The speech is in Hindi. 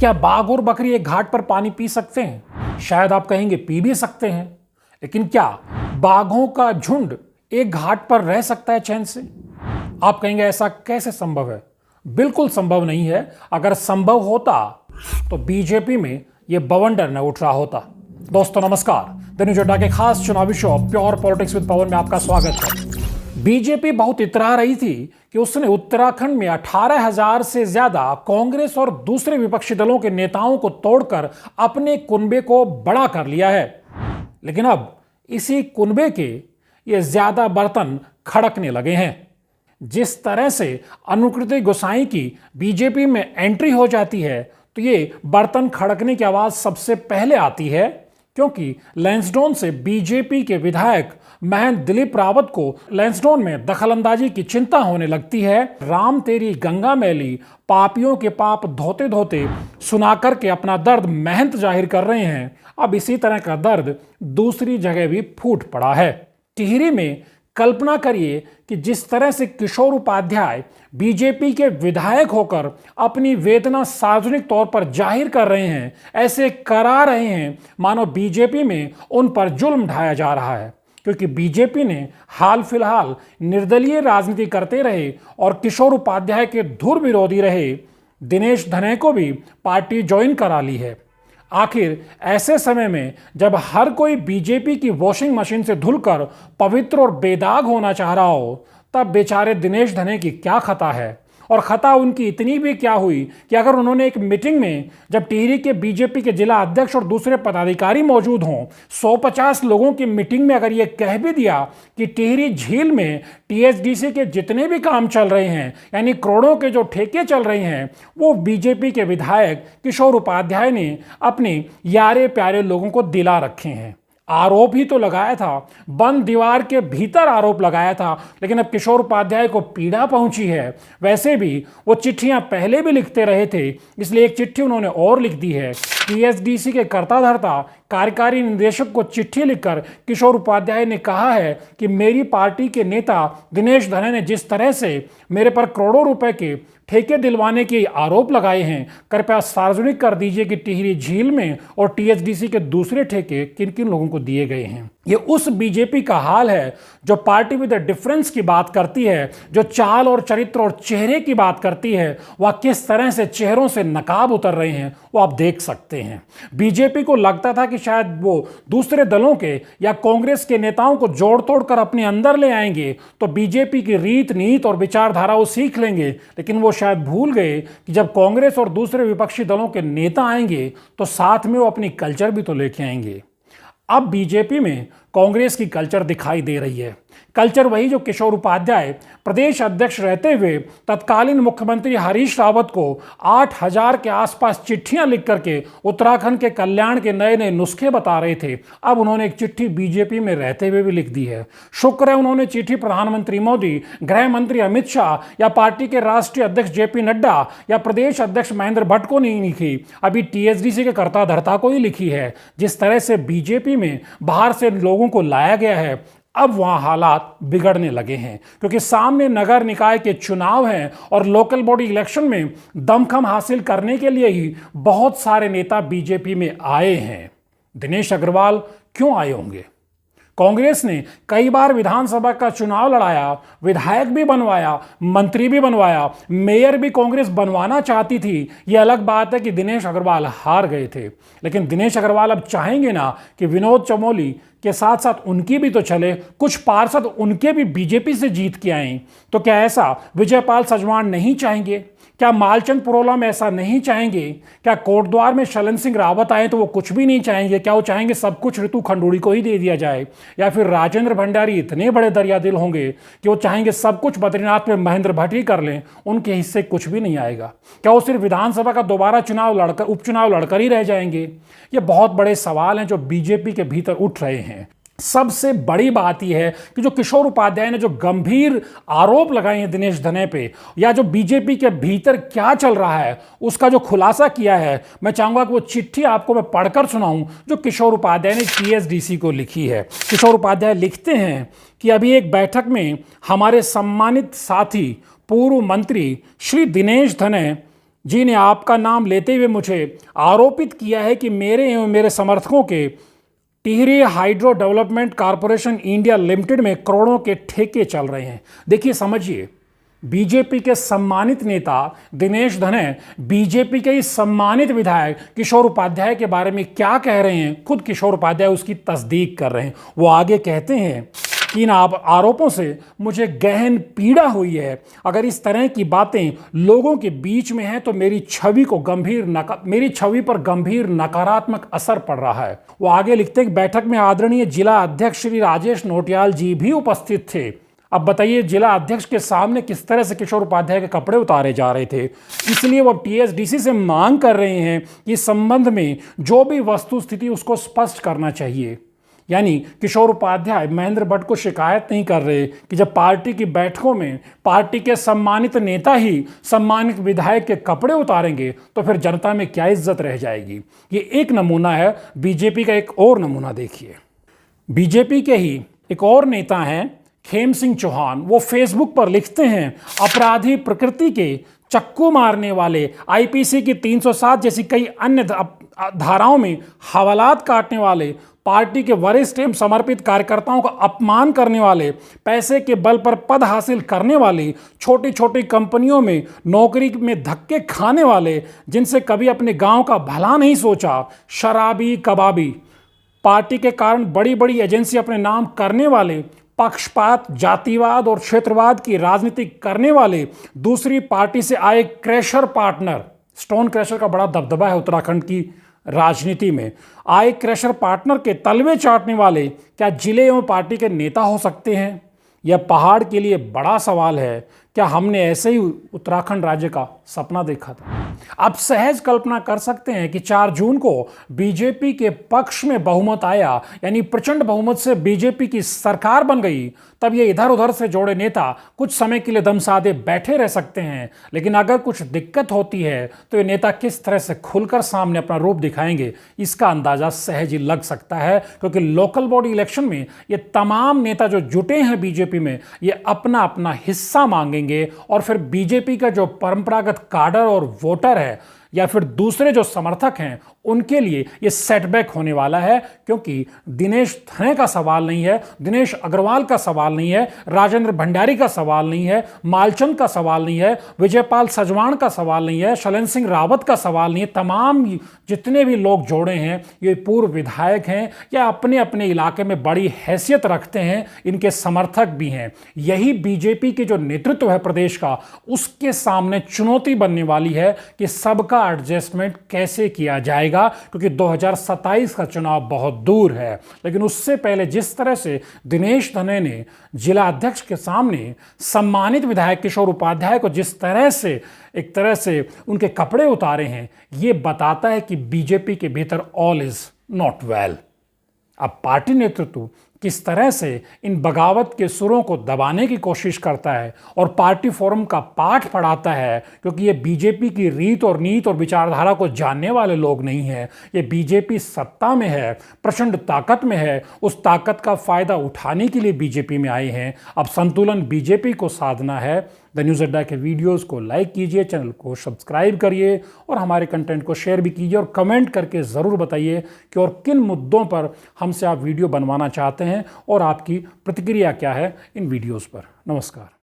क्या बाघ और बकरी एक घाट पर पानी पी सकते हैं? शायद आप कहेंगे पी भी सकते हैं, लेकिन क्या बाघों का झुंड एक घाट पर रह सकता है चैन से? आप कहेंगे ऐसा कैसे संभव है? बिल्कुल संभव नहीं है। अगर संभव होता तो बीजेपी में यह बवंडर न उठ रहा होता। दोस्तों नमस्कार, द न्यूज अड्डा के खास चुनावी शो प्योर पॉलिटिक्स विद पवन में आपका स्वागत है। बीजेपी बहुत इतरा रही थी कि उसने उत्तराखंड में 18,000 से ज्यादा कांग्रेस और दूसरे विपक्षी दलों के नेताओं को तोड़कर अपने कुनबे को बड़ा कर लिया है। लेकिन अब इसी कुनबे के ये ज्यादा बर्तन खड़कने लगे हैं। जिस तरह से अनुकृति गोसाई की बीजेपी में एंट्री हो जाती है तो ये बर्तन खड़कने की आवाज सबसे पहले आती है, क्योंकि लैंसडौन से बीजेपी के विधायक महंत दिलीप रावत को लैंसडौन में दखलंदाजी की चिंता होने लगती है। राम तेरी गंगा मैली, पापियों के पाप धोते धोते सुनाकर के अपना दर्द महंत जाहिर कर रहे हैं। अब इसी तरह का दर्द दूसरी जगह भी फूट पड़ा है। टिहरी में कल्पना करिए कि जिस तरह से किशोर उपाध्याय बीजेपी के विधायक होकर अपनी वेदना सार्वजनिक तौर पर जाहिर कर रहे हैं, ऐसे करा रहे हैं मानो बीजेपी में उन पर जुल्म ढाया जा रहा है। क्योंकि बीजेपी ने हाल फिलहाल निर्दलीय राजनीति करते रहे और किशोर उपाध्याय के धुर विरोधी रहे दिनेश धने को भी पार्टी ज्वाइन करा ली है। आखिर ऐसे समय में जब हर कोई बीजेपी की वॉशिंग मशीन से धुलकर पवित्र और बेदाग होना चाह रहा हो, तब बेचारे दिनेश धने की क्या खता है? और खता उनकी इतनी भी क्या हुई कि अगर उन्होंने एक मीटिंग में, जब टिहरी के बीजेपी के जिला अध्यक्ष और दूसरे पदाधिकारी मौजूद हों, 150 लोगों की मीटिंग में अगर ये कह भी दिया कि टिहरी झील में टीएचडीसी के जितने भी काम चल रहे हैं, यानी करोड़ों के जो ठेके चल रहे हैं, वो बीजेपी के विधायक किशोर उपाध्याय ने अपने यारे प्यारे लोगों को दिला रखे हैं। आरोप ही तो लगाया था, बंद दीवार के भीतर आरोप लगाया था, लेकिन अब किशोर उपाध्याय को पीड़ा पहुंची है। वैसे भी वो चिट्ठियां पहले भी लिखते रहे थे, इसलिए एक चिट्ठी उन्होंने और लिख दी है। टीएचडीसी के कर्ता धर्ता कार्यकारी निदेशक को चिट्ठी लिखकर किशोर उपाध्याय ने कहा है कि मेरी पार्टी के नेता दिनेश धने ने जिस तरह से मेरे पर करोड़ों रुपए के ठेके दिलवाने के आरोप लगाए हैं, कृपया सार्वजनिक कर दीजिए कि टिहरी झील में और टीएचडीसी के दूसरे ठेके किन किन लोगों को दिए गए हैं। ये उस बीजेपी का हाल है जो पार्टी विद डिफरेंस की बात करती है, जो चाल और चरित्र और चेहरे की बात करती है। वह किस तरह से चेहरों से नकाब उतर रहे हैं वो आप देख सकते हैं। बीजेपी को लगता था कि शायद वो दूसरे दलों के या कांग्रेस के नेताओं को जोड़ तोड़ कर अपने अंदर ले आएंगे तो बीजेपी की रीत नीत और विचारधारा वो सीख लेंगे, लेकिन वो शायद भूल गए कि जब कांग्रेस और दूसरे विपक्षी दलों के नेता आएंगे तो साथ में वो अपनी कल्चर भी तो लेके आएंगे। अब बीजेपी में कांग्रेस की कल्चर दिखाई दे रही है। कल्चर वही जो किशोर उपाध्याय प्रदेश अध्यक्ष रहते हुए तत्कालीन मुख्यमंत्री हरीश रावत को 8,000 के आसपास चिट्ठियां लिख करके उत्तराखंड के कल्याण के नए नए नुस्खे बता रहे थे। अब उन्होंने एक चिट्ठी बीजेपी में रहते हुए भी लिख दी है। शुक्र है उन्होंने चिट्ठी प्रधानमंत्री मोदी, गृह मंत्री अमित शाह या पार्टी के राष्ट्रीय अध्यक्ष जेपी नड्डा या प्रदेश अध्यक्ष महेंद्र भट्ट को नहीं लिखी, अभी टीएचडीसी के कर्ता धर्ता को ही लिखी है। जिस तरह से बीजेपी में बाहर से लोगों को लाया गया है, अब वहां हालात बिगड़ने लगे हैं, क्योंकि सामने नगर निकाय के चुनाव हैं और लोकल बॉडी इलेक्शन में दमखम हासिल करने के लिए ही बहुत सारे नेता बीजेपी में आए हैं। दिनेश अग्रवाल क्यों आए होंगे? कांग्रेस ने कई बार विधानसभा का चुनाव लड़ाया, विधायक भी बनवाया, मंत्री भी बनवाया, मेयर भी कांग्रेस बनवाना चाहती थी। यह अलग बात है कि दिनेश अग्रवाल हार गए थे, लेकिन दिनेश अग्रवाल अब चाहेंगे ना कि विनोद चमोली के साथ साथ उनकी भी तो चले, कुछ पार्षद उनके भी बीजेपी से जीत के आए। तो क्या ऐसा विजयपाल सजवान नहीं चाहेंगे? क्या मालचंद पुरोलम ऐसा नहीं चाहेंगे? क्या कोटद्वार में शलन सिंह रावत आए तो वो कुछ भी नहीं चाहेंगे? क्या वो चाहेंगे सब कुछ ऋतु खंडूड़ी को ही दे दिया जाए? या फिर राजेंद्र भंडारी इतने बड़े दरिया दिल होंगे कि वो चाहेंगे सब कुछ बद्रीनाथ में महेंद्र भट्ट ही कर लें, उनके हिस्से कुछ भी नहीं आएगा? क्या वो सिर्फ विधानसभा का दोबारा उपचुनाव लड़कर ही रह जाएंगे? ये बहुत बड़े सवाल हैं जो बीजेपी के भीतर उठ रहे हैं। सबसे बड़ी बात यह है कि जो किशोर उपाध्याय ने जो गंभीर आरोप लगाए हैं दिनेश धने पे, या जो बीजेपी के भीतर क्या चल रहा है उसका जो खुलासा किया है, मैं चाहूंगा कि वो चिट्ठी आपको मैं पढ़कर सुनाऊं जो किशोर उपाध्याय ने टीएचडीसी को लिखी है। किशोर उपाध्याय लिखते हैं कि अभी एक बैठक में हमारे सम्मानित साथी पूर्व मंत्री श्री दिनेश धने जी ने आपका नाम लेते हुए मुझे आरोपित किया है कि मेरे एवं मेरे समर्थकों के Tehri hydro development corporation India limited में करोड़ों के ठेके चल रहे हैं। देखिए, समझिए, बीजेपी के सम्मानित नेता दिनेश धने बीजेपी के इस सम्मानित विधायक किशोर उपाध्याय के बारे में क्या कह रहे हैं, खुद किशोर उपाध्याय उसकी तस्दीक कर रहे हैं। वो आगे कहते हैं कि इन आरोपों से मुझे गहन पीड़ा हुई है। अगर इस तरह की बातें लोगों के बीच में हैं तो मेरी छवि पर गंभीर नकारात्मक असर पड़ रहा है। वो आगे लिखते हैं कि बैठक में आदरणीय जिला अध्यक्ष श्री राजेश नोटियाल जी भी उपस्थित थे। अब बताइए, जिला अध्यक्ष के सामने किस तरह से किशोर उपाध्याय के कपड़े उतारे जा रहे थे। इसलिए वो टीएसडीसी से मांग कर रहे हैं कि इस संबंध में जो भी वस्तु स्थिति उसको स्पष्ट करना चाहिए। यानी किशोर उपाध्याय महेंद्र भट्ट को शिकायत नहीं कर रहे कि जब पार्टी की बैठकों में पार्टी के सम्मानित नेता ही सम्मानित विधायक के कपड़े उतारेंगे तो फिर जनता में क्या इज्जत रह जाएगी। ये एक नमूना है। बीजेपी का एक और नमूना देखिए। बीजेपी के ही एक और नेता हैं खेम सिंह चौहान। वो फेसबुक पर लिखते हैं, अपराधी प्रकृति के चक्कू मारने वाले, आईपीसी की 307 जैसी कई अन्य धाराओं में हवालात काटने वाले, पार्टी के वरिष्ठ एवं समर्पित कार्यकर्ताओं का अपमान करने वाले, पैसे के बल पर पद हासिल करने वाले, छोटी छोटी कंपनियों में नौकरी में धक्के खाने वाले, जिनसे कभी अपने गांव का भला नहीं सोचा, शराबी कबाबी, पार्टी के कारण बड़ी बड़ी एजेंसी अपने नाम करने वाले, पक्षपात, जातिवाद और क्षेत्रवाद की राजनीति करने वाले, दूसरी पार्टी से आए क्रैशर पार्टनर, स्टोन क्रैशर का बड़ा दबदबा है उत्तराखंड की राजनीति में, आए क्रैशर पार्टनर के तलवे चाटने वाले क्या जिले एवं पार्टी के नेता हो सकते हैं? यह पहाड़ के लिए बड़ा सवाल है। क्या हमने ऐसे ही उत्तराखंड राज्य का सपना देखा था? आप सहज कल्पना कर सकते हैं कि 4 जून को बीजेपी के पक्ष में बहुमत आया, यानी प्रचंड बहुमत से बीजेपी की सरकार बन गई, तब ये इधर उधर से जोड़े नेता कुछ समय के लिए दम साधे बैठे रह सकते हैं। लेकिन अगर कुछ दिक्कत होती है तो ये नेता किस तरह से खुलकर सामने अपना रूप दिखाएंगे, इसका अंदाजा सहज ही लग सकता है। क्योंकि लोकल बॉडी इलेक्शन में ये तमाम नेता जो जुटे हैं बीजेपी में, ये अपना अपना हिस्सा मांगेंगे और फिर बीजेपी का जो परंपरागत काडर और वोटर है या फिर दूसरे जो समर्थक हैं उनके लिए ये सेटबैक होने वाला है। क्योंकि दिनेश धने का सवाल नहीं है, दिनेश अग्रवाल का सवाल नहीं है, राजेंद्र भंडारी का सवाल नहीं है, मालचंद का सवाल नहीं है, विजयपाल सजवाण का सवाल नहीं है, शैलेंद्र सिंह रावत का सवाल नहीं है। तमाम जितने भी लोग जोड़े हैं ये पूर्व विधायक हैं या अपने अपने इलाके में बड़ी हैसियत रखते हैं, इनके समर्थक भी हैं। यही बीजेपी के जो नेतृत्व है प्रदेश का, उसके सामने चुनौती बनने वाली है कि सबका एडजस्टमेंट कैसे किया जाएगा। क्योंकि 2027 का चुनाव बहुत दूर है। लेकिन उससे पहले जिस तरह से दिनेश धने ने जिला अध्यक्ष के सामने सम्मानित विधायक किशोर उपाध्याय को जिस तरह से एक तरह से उनके कपड़े उतारे हैं, ये बताता है कि बीजेपी के भीतर ऑल इज नॉट वेल। अब पार्टी नेतृत्व किस तरह से इन बगावत के सुरों को दबाने की कोशिश करता है और पार्टी फोरम का पाठ पढ़ाता है, क्योंकि ये बीजेपी की रीत और नीत और विचारधारा को जानने वाले लोग नहीं हैं। ये बीजेपी सत्ता में है, प्रचंड ताकत में है, उस ताकत का फायदा उठाने के लिए बीजेपी में आए हैं। अब संतुलन बीजेपी को साधना है। द न्यूज़ अड्डा के वीडियोस को लाइक कीजिए, चैनल को सब्सक्राइब करिए और हमारे कंटेंट को शेयर भी कीजिए और कमेंट करके ज़रूर बताइए कि और किन मुद्दों पर हमसे आप वीडियो बनवाना चाहते हैं और आपकी प्रतिक्रिया क्या है इन वीडियोस पर। नमस्कार।